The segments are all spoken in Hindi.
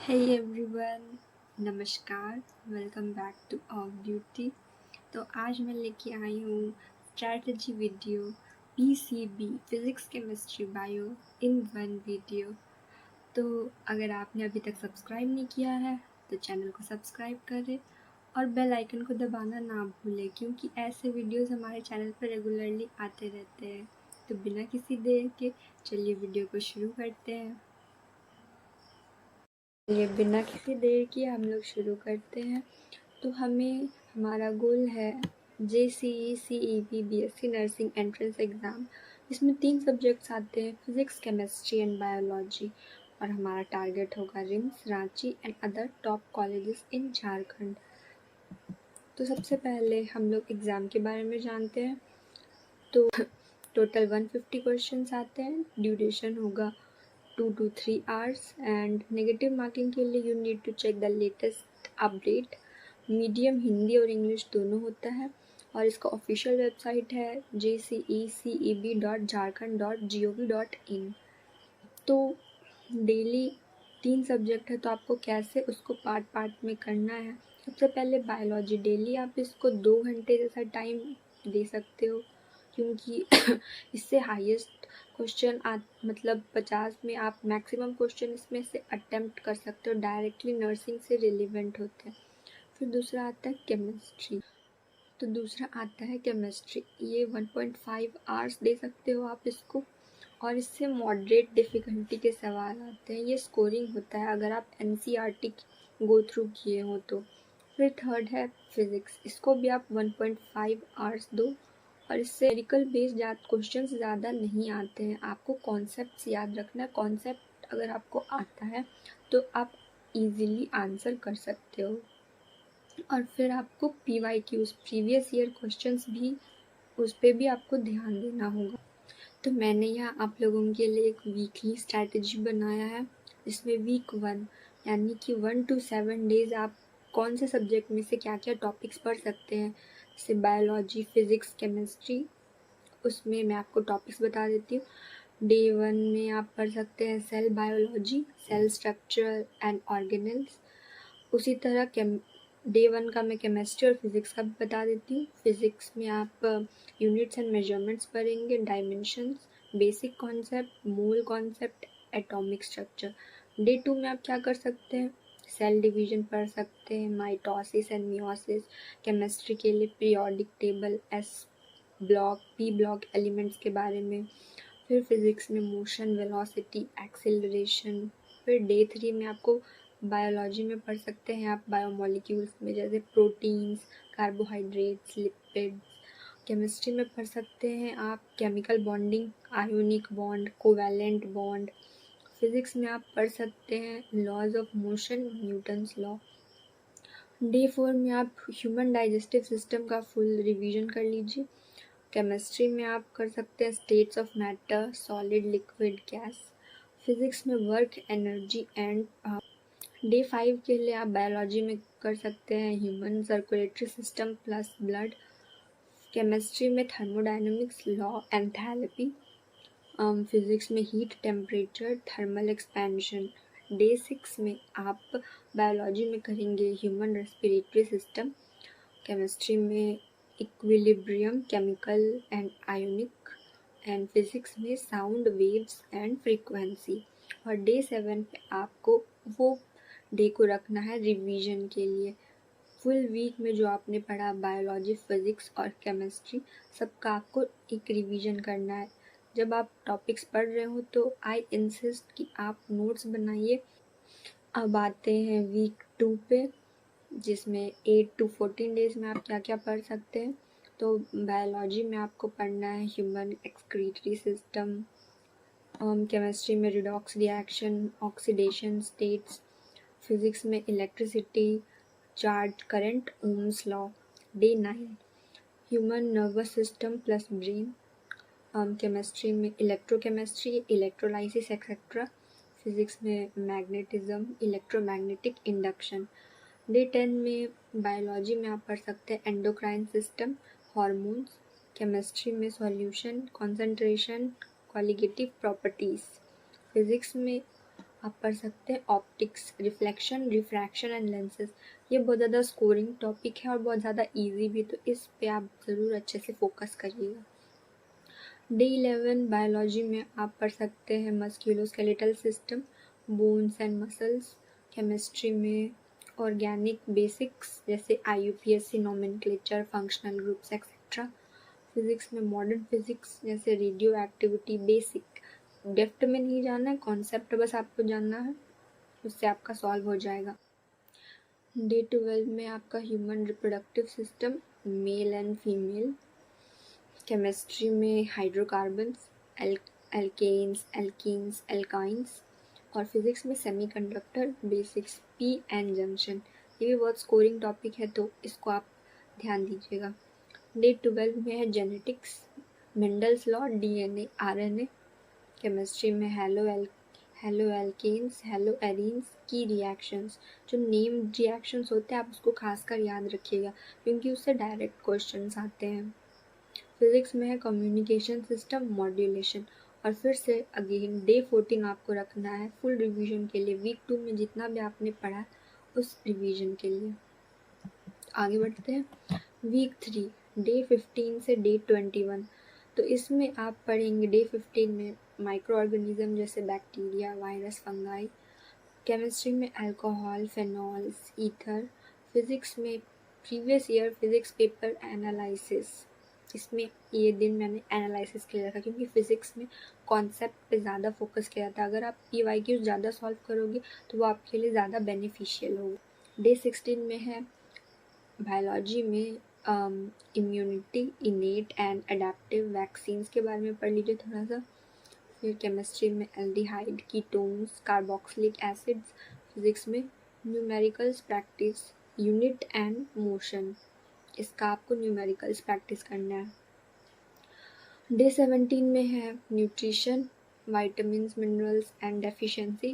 हे एवरीवन, नमस्कार। Welcome back two of duty. तो आज मैं लेके आई हूँ strategy video PCB physics chemistry bio in one video. तो अगर आपने अभी तक सब्सक्राइब नहीं किया है तो चैनल को सब्सक्राइब करें और बेल आइकन को दबाना ना भूलें, क्योंकि ऐसे वीडियोस हमारे चैनल पर रेगुलरली आते रहते हैं। तो बिना किसी देर के चलिए वीडियो को शुरू करते हैं। ये बिना किसी देर के हम लोग शुरू करते हैं। तो हमारा गोल है JCE CEP BSc nursing entrance exam. इसमें 3 सब्जेक्ट्स आते हैं, फिज़िक्स, केमिस्ट्री एंड बायोलॉजी। और हमारा टारगेट होगा RIMS, Ranchi and other top colleges in Jharkhand. तो सबसे पहले हम लोग एग्ज़ाम के बारे में जानते हैं। तो टोटल 150 क्वेश्चंस आते हैं। ड्यूरेशन होगा 2 to 3 hours and negative marking के लिए you need to check the latest update. Medium Hindi और इंग्लिश दोनों होता है और इसका ऑफिशियल वेबसाइट है jceceb.jharkhand.gov.in। तो डेली 3 सब्जेक्ट है, तो आपको कैसे उसको पार्ट पार्ट में करना है। सबसे पहले बायोलॉजी, डेली आप इसको 2 घंटे जैसा टाइम दे सकते हो, क्योंकि इससे हाईएस्ट क्वेश्चन मतलब 50 में आप मैक्सिमम क्वेश्चन इसमें से अटेम्प्ट कर सकते हो, डायरेक्टली नर्सिंग से रिलेवेंट होते हैं। फिर दूसरा आता है केमिस्ट्री। तो दूसरा आता है केमिस्ट्री, ये 1.5 आवर्स दे सकते हो आप इसको, और इससे मॉडरेट डिफ़िकल्टी के सवाल आते हैं। ये स्कोरिंग होता है अगर आप NCERT गो थ्रू किए हो तो। फिर थर्ड है फिज़िक्स, इसको भी आप 1.5 आवर्स दो, और इससे न्यूमेरिकल बेस्ड क्वेश्चन ज़्यादा नहीं आते हैं। आपको कॉन्सेप्ट्स याद रखना है। कॉन्सेप्ट अगर आपको आता है तो आप इजीली आंसर कर सकते हो। और फिर आपको PYQs, प्रीवियस ईयर क्वेश्चंस भी, उस पर भी आपको ध्यान देना होगा। तो मैंने यहाँ आप लोगों के लिए एक वीकली स्ट्रैटेजी बनाया है, जिसमें वीक 1 यानी कि 1 to 7 डेज़ आप कौन से सब्जेक्ट में से क्या क्या टॉपिक्स पढ़ सकते हैं। जैसे बायोलॉजी, फिज़िक्स, केमिस्ट्री, उसमें मैं आपको टॉपिक्स बता देती हूँ। डे 1 में आप पढ़ सकते हैं cell biology, cell structure and organelles. उसी तरह डे 1 का मैं केमिस्ट्री और फिज़िक्स का भी बता देती हूँ। फिज़िक्स में आप यूनिट्स एंड मेजरमेंट्स पढ़ेंगे, dimensions, basic concept, mole concept, atomic structure. Day 2 में आप क्या कर सकते हैं, सेल डिवीजन पढ़ सकते हैं, माइटोसिस एंड मियोसिस, केमिस्ट्री के लिए periodic table, S block, P block elements के बारे में। फिर फिज़िक्स में मोशन, वेलोसिटी, एक्सेलरेशन। फिर डे 3 में आपको बायोलॉजी में पढ़ सकते हैं आप बायोमोलिक्यूल्स में, जैसे प्रोटीन्स, कार्बोहाइड्रेट्स, लिपिड्स। केमिस्ट्री में पढ़ सकते हैं आप chemical bonding, ionic bond, covalent bond. Physics में आप पढ़ सकते हैं laws of motion, Newton's law. Day 4 में आप ह्यूमन डाइजेस्टिव सिस्टम का फुल रिवीजन कर लीजिए। केमिस्ट्री में आप कर सकते हैं states of matter, solid, liquid, gas. Physics में work, energy and power. Day 5 के लिए आप बायोलॉजी में कर सकते हैं human circulatory system plus blood. Chemistry में थर्मोडायनेमिक्स, लॉ, एंथैल्पी। फिज़िक्स में heat, temperature, thermal expansion. Day 6 में आप बायोलॉजी में करेंगे ह्यूमन रेस्पिरेटरी सिस्टम, केमिस्ट्री में equilibrium, chemical and ionic, and physics में साउंड वेव्स एंड फ्रीक्वेंसी। और डे 7 पे आपको वो डे को रखना है रिवीजन के लिए। फुल वीक में जो आपने पढ़ा बायोलॉजी, फिज़िक्स और केमिस्ट्री, सबका आपको एक रिवीजन करना है। जब आप टॉपिक्स पढ़ रहे हो तो आई इंसिस्ट कि आप नोट्स बनाइए। अब आते हैं वीक 2 पे, जिसमें 8 to 14 डेज़ में आप क्या क्या पढ़ सकते हैं। तो बायोलॉजी में आपको पढ़ना है ह्यूमन एक्सक्रीटरी सिस्टम, केमिस्ट्री में redox reaction, oxidation states. Physics में electricity, charge, current, Ohm's law. Day 9 human nervous system plus brain. Chemistry में इलेक्ट्रोकेमिस्ट्री, इलेक्ट्रोलाइसिस एक्सेट्रा। फिज़िक्स में मैग्नेटिज्म, इलेक्ट्रोमैग्नेटिक इंडक्शन। डे 10 में बायोलॉजी में आप पढ़ सकते हैं एंडोक्राइन सिस्टम, हार्मोन्स। केमिस्ट्री में solution, concentration, colligative properties. Physics में आप पढ़ सकते हैं optics, reflection, refraction and lenses. ये बहुत ज़्यादा स्कोरिंग टॉपिक है और बहुत ज़्यादा इजी भी, तो इस पे आप ज़रूर अच्छे से फोकस करिएगा। डे 11 बायोलॉजी में आप पढ़ सकते हैं musculoskeletal system, bones and muscles. Chemistry में ऑर्गेनिक बेसिक्स जैसे IUPAC, nomenclature, functional groups etcetera. Physics में मॉडर्न फिजिक्स जैसे रेडियो एक्टिविटी, बेसिक। डेप्थ में नहीं जाना है, कॉन्सेप्ट बस आपको जानना है, उससे आपका सॉल्व हो जाएगा। डे 12 में आपका human reproductive system, male and female. Chemistry में हाइड्रोकार्बन्स, एल्केन्स, एल्कीन्स, एल्काइंस। और फिजिक्स में semiconductor basics, P N junction. ये भी बहुत स्कोरिंग टॉपिक है, तो इसको आप ध्यान दीजिएगा। डे 12 में है genetics, Mendel's law, DNA, RNA। Chemistry में हेलो एल्केन्स, हेलो एरीन्स की रिएक्शंस। जो नेम रिएक्शंस होते हैं आप उसको खासकर याद रखिएगा, क्योंकि उससे डायरेक्ट क्वेश्चंस आते हैं। फिजिक्स में है कम्युनिकेशन सिस्टम, मॉड्यूलेशन। और फिर से अगेन डे 14 आपको रखना है फुल रिवीजन के लिए, वीक 2 में जितना भी आपने पढ़ा उस रिवीजन के लिए। आगे बढ़ते हैं वीक 3, डे 15 से डे 21। तो इसमें आप पढ़ेंगे डे 15 में माइक्रो ऑर्गेनिज्म जैसे बैक्टीरिया, वायरस, फंगाई। केमिस्ट्री में अल्कोहल, फेनॉल्स, ईथर। फिजिक्स में previous year physics paper analysis. इसमें ये दिन मैंने एनालिसिस के लिए रखा, क्योंकि फिजिक्स में कॉन्सेप्ट पे ज़्यादा फोकस किया जाता है। अगर आप PYQ ज़्यादा सॉल्व करोगे तो वो आपके लिए ज़्यादा बेनिफिशियल होगा। डे 16 में है बायोलॉजी में इम्यूनिटी, इनेट एंड अडेप्टिव वैक्सीन्स के बारे में पढ़ लीजिए थोड़ा सा। फिर केमिस्ट्री में aldehyde, ketones, carboxylic acids. Physics में numericals practice, unit and motion. इसका आपको न्यूमेरिकल्स प्रैक्टिस करना है। डे 17 में है nutrition, vitamin, minerals and deficiency,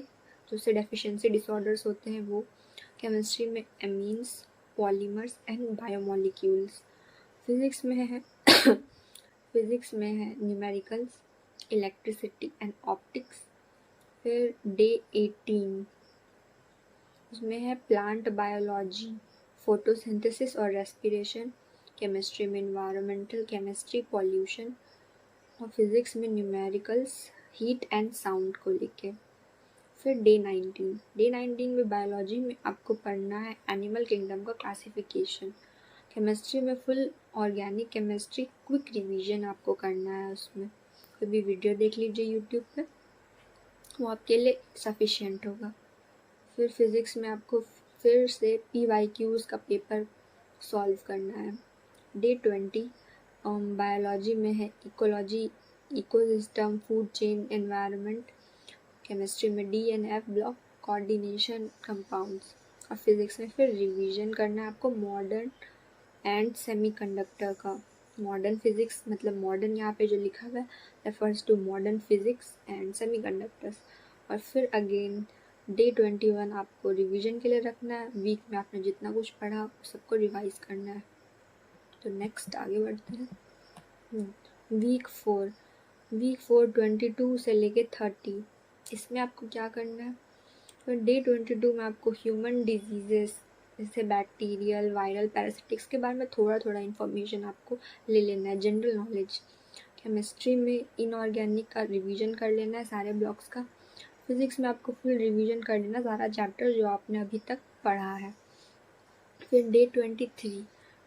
जो से डेफिशिएंसी डिसऑर्डर्स होते हैं वो। केमिस्ट्री में amines, polymers and biomolecules. Physics में है फिजिक्स में है न्यूमेरिकल्स, इलेक्ट्रिसिटी एंड ऑप्टिक्स। फिर डे 18 उसमें है प्लांट बायोलॉजी, फोटोसिंथेसिस और रेस्पिरेशन। केमिस्ट्री में इन्वायरमेंटल केमिस्ट्री, पॉल्यूशन। और फिजिक्स में न्यूमेरिकल्स, हीट एंड साउंड को लेके। फिर डे 19 में बायोलॉजी में आपको पढ़ना है एनिमल किंगडम का क्लासिफिकेशन। केमिस्ट्री में full organic chemistry quick revision आपको करना है, उसमें कोई भी वीडियो देख लीजिए यूट्यूब पे, वो आपके लिए सफिशिएंट होगा। फिर फिज़िक्स में आपको फिर से PYQs का पेपर सॉल्व करना है। डे 20 बायोलॉजी में है ecology, ecosystem, food chain, environment. Chemistry में DNF ब्लॉक, कोऑर्डिनेशन, कंपाउंड्स। और फिज़िक्स में फिर रिवीजन करना है आपको मॉडर्न एंड सेमीकंडक्टर का। मॉडर्न फिज़िक्स मतलब मॉडर्न यहाँ पे जो लिखा हुआ है refers to modern physics and semiconductors. और फिर अगेन डे 21 आपको रिवीजन के लिए रखना है। वीक में आपने जितना कुछ पढ़ा सबको रिवाइज करना है। तो नेक्स्ट आगे बढ़ते हैं वीक 4 22 से लेके 30। इसमें आपको क्या करना है, तो डे 22 में आपको ह्यूमन डिजीजेस जैसे बैक्टीरियल, वायरल, पैरासिटिक्स के बारे में थोड़ा थोड़ा इन्फॉर्मेशन आपको ले लेना है, जनरल नॉलेज। केमिस्ट्री में इनऑर्गेनिक का रिवीजन कर लेना है सारे ब्लॉक्स का। फिजिक्स में आपको फुल रिवीजन कर लेना सारा चैप्टर जो आपने अभी तक पढ़ा है। फिर day 23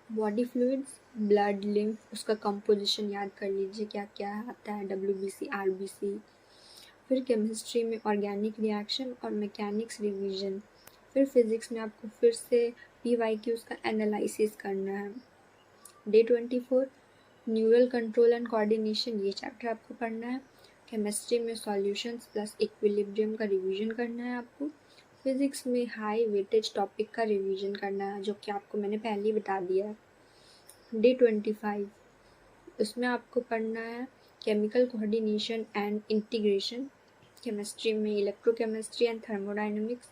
body fluids, blood, lymph, उसका कंपोजिशन याद कर लीजिए क्या क्या आता है, WBC, RBC। फिर केमिस्ट्री में ऑर्गेनिक रिएक्शन और मैकेनिक्स रिवीजन। फिर फिजिक्स में आपको फिर से PYQs का एनालिसिस करना है। Day 24 neural control and coordination, ये चैप्टर आपको पढ़ना है। केमिस्ट्री में सॉल्यूशंस प्लस इक्विलिब्रियम का रिवीजन करना है आपको। फिजिक्स में हाई वेटेज टॉपिक का रिवीजन करना है, जो कि आपको मैंने पहले ही बता दिया है। डे 25 उसमें आपको पढ़ना है chemical coordination and integration. Chemistry में इलेक्ट्रोकेमिस्ट्री एंड थर्मोडाइनमिक्स।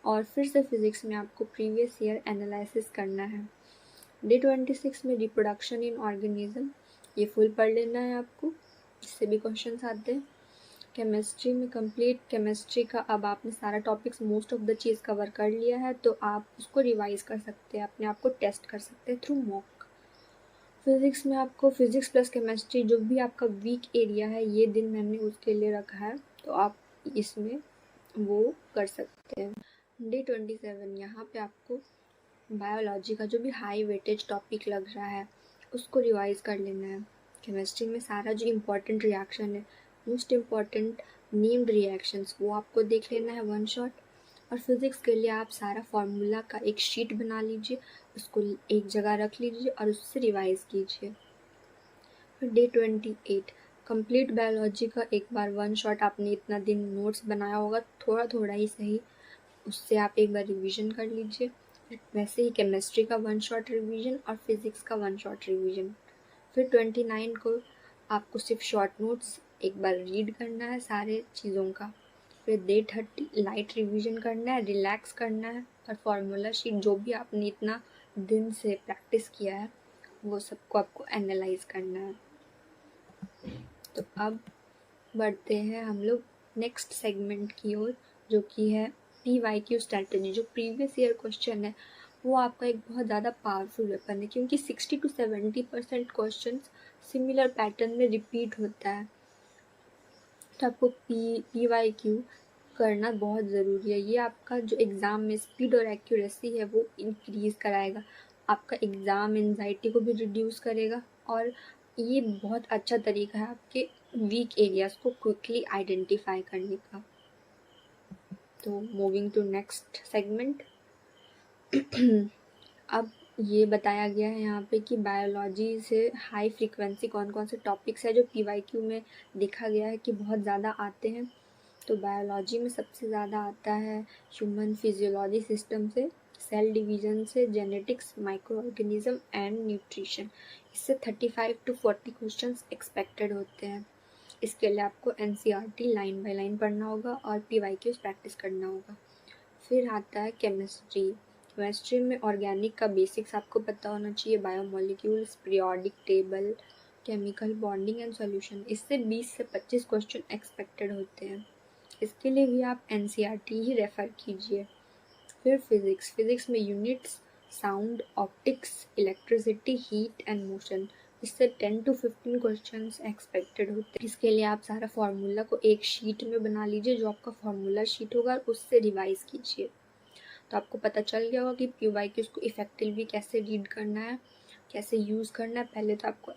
और फिर से फिजिक्स में आपको प्रीवियस ईयर एनालिसिस करना है। डे 26 में रिप्रोडक्शन इन ऑर्गेनिज्म, ये फुल पढ़ लेना है आपको, इससे भी क्वेश्चंस आते हैं। केमिस्ट्री में कंप्लीट केमिस्ट्री का अब आपने सारा topics most of the cheese cover कर लिया है, तो आप उसको रिवाइज कर सकते हैं, अपने आप को टेस्ट कर सकते हैं थ्रू मॉक। फिज़िक्स में आपको फिज़िक्स प्लस केमिस्ट्री जो भी आपका वीक एरिया है, ये दिन मैंने उसके लिए रखा है, तो आप इसमें वो कर सकते हैं। डे 27 यहाँ पे आपको बायोलॉजी का जो भी हाई वेटेज टॉपिक लग रहा है उसको रिवाइज कर लेना है। केमिस्ट्री में सारा जो इम्पोर्टेंट रिएक्शन है, मोस्ट इम्पॉर्टेंट नेम्ड रिएक्शंस, वो आपको देख लेना है वन शॉट। और फिज़िक्स के लिए आप सारा फार्मूला का एक शीट बना लीजिए, उसको एक जगह रख लीजिए और उससे रिवाइज कीजिए। फिर डे 28 कंप्लीट बायोलॉजी का एक बार वन शॉट, आपने इतना दिन नोट्स बनाया होगा थोड़ा थोड़ा ही सही, उससे आप एक बार रिवीजन कर लीजिए। वैसे ही केमिस्ट्री का वन शॉट रिवीजन और फिज़िक्स का वन शॉट रिवीजन। फिर 29 को आपको सिर्फ शॉर्ट नोट्स एक बार रीड करना है सारे चीज़ों का। फिर डे 30 लाइट रिवीजन करना है, रिलैक्स करना है, और फार्मूला शीट जो भी आपने इतना दिन से प्रैक्टिस किया है वो सबको आपको एनालाइज करना है। तो अब बढ़ते हैं हम लोग नेक्स्ट सेगमेंट की ओर, जो कि है PYQ स्ट्रैटेजी। जो प्रीवियस ईयर क्वेश्चन है वो आपका एक बहुत ज़्यादा पावरफुल वेपन है, क्योंकि 60 to 70% क्वेश्चन सिमिलर पैटर्न में रिपीट होता है। तो आपको PYQ करना बहुत ज़रूरी है। ये आपका जो एग्ज़ाम में स्पीड और एक्यूरेसी है वो इंक्रीज़ कराएगा, आपका एग्ज़ाम एंजाइटी को भी रिड्यूस करेगा, और ये बहुत अच्छा तरीका है आपके वीक एरियाज़ को क्विकली आइडेंटिफाई करने का। तो मूविंग टू नेक्स्ट सेगमेंट। अब ये बताया गया है यहाँ पे कि बायोलॉजी से हाई फ्रीक्वेंसी कौन कौन से टॉपिक्स है जो PYQ में देखा गया है कि बहुत ज़्यादा आते हैं। तो बायोलॉजी में सबसे ज़्यादा आता है ह्यूमन फिजियोलॉजी सिस्टम से, सेल डिवीज़न से, genetics, micro organism and nutrition. इससे 35 to 40 क्वेश्चंस एक्सपेक्टेड होते हैं। इसके लिए आपको NCERT लाइन बाय लाइन पढ़ना होगा और PYQs प्रैक्टिस करना होगा। फिर आता है केमिस्ट्री। केमिस्ट्री में ऑर्गेनिक का बेसिक्स आपको पता होना चाहिए, biomolecules, periodic table, chemical bonding and solution. इससे 20 से 25 क्वेश्चन एक्सपेक्टेड होते हैं। इसके लिए भी आप NCERT ही रेफ़र कीजिए। फिर फिज़िक्स में units, sound, optics, electricity, heat and motion. इससे 10 to 15 क्वेश्चंस एक्सपेक्टेड होते हैं। इसके लिए आप सारा फार्मूला को एक शीट में बना लीजिए, जो आपका फार्मूला शीट होगा, और उससे रिवाइज कीजिए। तो आपको पता चल गया होगा कि PYQ को इफेक्टिवली कैसे रीड करना है, कैसे यूज़ करना है। पहले तो आपको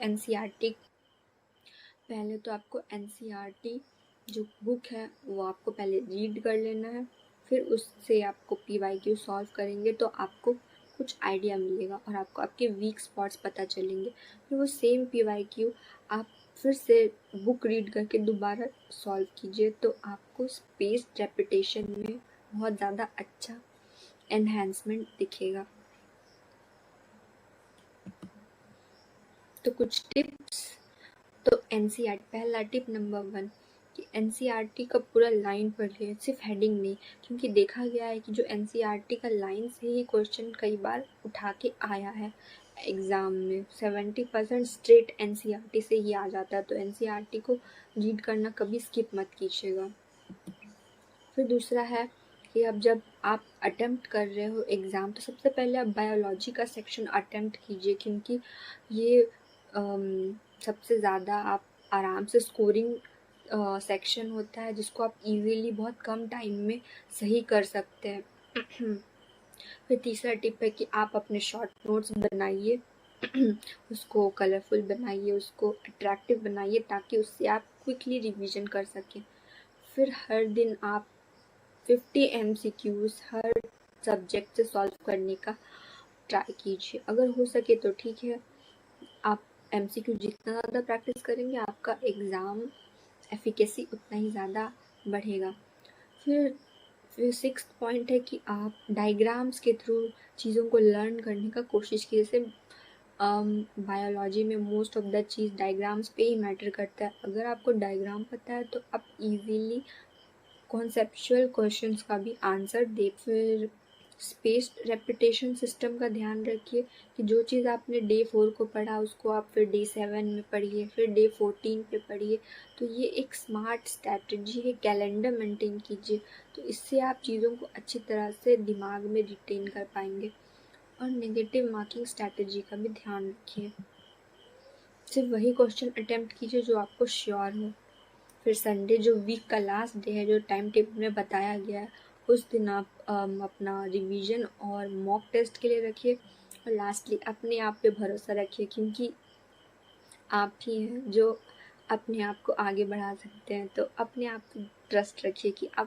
NCERT जो बुक है वो आपको पहले रीड कर लेना है, फिर उससे आपको PYQ सॉल्व करेंगे तो आपको कुछ आइडिया मिलेगा और आपको आपके वीक स्पॉट्स पता चलेंगे। फिर वो सेम PYQ आप फिर से बुक रीड करके दोबारा सॉल्व कीजिए, तो आपको स्पेस्ड रेपिटेशन में बहुत ज़्यादा अच्छा एनहेंसमेंट दिखेगा। तो कुछ टिप्स। तो NCERT, पहला टिप नंबर 1 कि NCERT का पूरा लाइन पढ़िए, सिर्फ हेडिंग नहीं, क्योंकि देखा गया है कि जो NCERT का लाइन से ही क्वेश्चन कई बार उठा के आया है एग्ज़ाम में। 70% स्ट्रेट NCERT से ही आ जाता है, तो NCERT को रीड करना कभी स्किप मत कीजिएगा। फिर दूसरा है कि अब जब आप अटेम्प्ट कर रहे हो एग्ज़ाम, तो सबसे पहले आप बायोलॉजी का सेक्शन अटेम्प्ट कीजिए, क्योंकि ये सबसे ज़्यादा आप आराम से स्कोरिंग सेक्शन होता है, जिसको आप इजीली बहुत कम टाइम में सही कर सकते हैं। फिर तीसरा टिप है कि आप अपने शॉर्ट नोट्स बनाइए, उसको कलरफुल बनाइए, उसको अट्रैक्टिव बनाइए, ताकि उससे आप क्विकली रिवीजन कर सकें। फिर हर दिन आप 50 MCQs हर सब्जेक्ट से सॉल्व करने का ट्राई कीजिए। अगर हो सके तो ठीक है, आप MCQ जितना ज़्यादा प्रैक्टिस करेंगे आपका एग्ज़ाम एफिकेसी उतना ही ज़्यादा बढ़ेगा। फिर सिक्स्थ पॉइंट है कि आप डायग्राम्स के थ्रू चीज़ों को लर्न करने का कोशिश कीजिए। जैसे बायोलॉजी में most of the cheese diagrams पे ही मैटर करता है। अगर आपको डायग्राम पता है तो आप इजीली कॉन्सेप्चुअल क्वेश्चंस का भी आंसर दे। फिर स्पेस्ड रेपिटेशन सिस्टम का ध्यान रखिए कि जो चीज़ आपने डे 4 को पढ़ा उसको आप फिर डे 7 में पढ़िए, फिर डे 14 पे पढ़िए। तो ये एक स्मार्ट स्ट्रैटेजी है, कैलेंडर मेंटेन कीजिए, तो इससे आप चीज़ों को अच्छी तरह से दिमाग में रिटेन कर पाएंगे। और नेगेटिव मार्किंग स्ट्रैटेजी का भी ध्यान रखिए, सिर्फ वही क्वेश्चन अटेम्प्ट कीजिए जो आपको श्योर हो। फिर संडे जो वीक का लास्ट डे है, जो टाइम टेबल में बताया गया है, उस दिन आप अपना रिवीजन और मॉक टेस्ट के लिए रखिए। और लास्टली अपने आप पे भरोसा रखिए, क्योंकि आप ही हैं जो अपने आप को आगे बढ़ा सकते हैं। तो अपने आप पे ट्रस्ट रखिए कि आप